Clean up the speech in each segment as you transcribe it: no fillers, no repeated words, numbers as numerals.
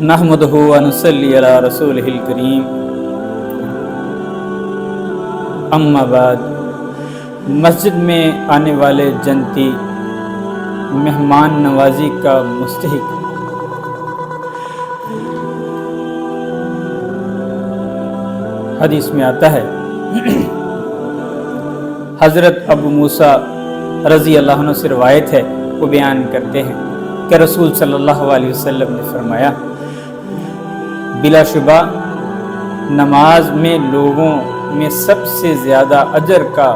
نحمدہ و نصلی علی رسولہ الکریم، اما بعد۔ مسجد میں آنے والے جنتی مہمان نوازی کا مستحق۔ حدیث میں آتا ہے، حضرت ابو موسیٰ رضی اللہ عنہ سے روایت ہے، وہ بیان کرتے ہیں کہ رسول صلی اللہ علیہ وسلم نے فرمایا، بلا شبہ نماز میں لوگوں میں سب سے زیادہ اجر کا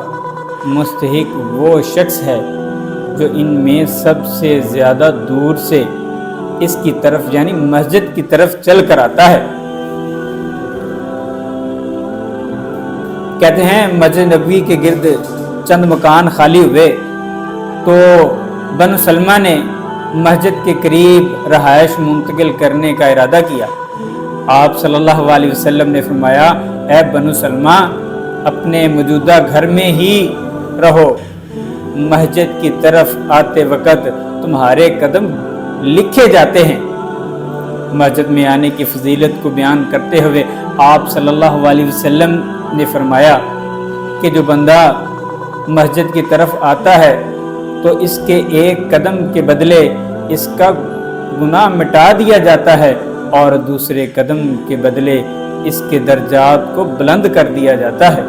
مستحق وہ شخص ہے جو ان میں سب سے زیادہ دور سے اس کی طرف یعنی مسجد کی طرف چل کر آتا ہے۔ کہتے ہیں مسجد نبوی کے گرد چند مکان خالی ہوئے تو بنو سلمہ نے مسجد کے قریب رہائش منتقل کرنے کا ارادہ کیا۔ آپ صلی اللہ علیہ وسلم نے فرمایا، اے بنو سلمہ، اپنے موجودہ گھر میں ہی رہو، مسجد کی طرف آتے وقت تمہارے قدم لکھے جاتے ہیں۔ مسجد میں آنے کی فضیلت کو بیان کرتے ہوئے آپ صلی اللہ علیہ وسلم نے فرمایا کہ جو بندہ مسجد کی طرف آتا ہے تو اس کے ایک قدم کے بدلے اس کا گناہ مٹا دیا جاتا ہے اور دوسرے قدم کے بدلے اس کے درجات کو بلند کر دیا جاتا ہے۔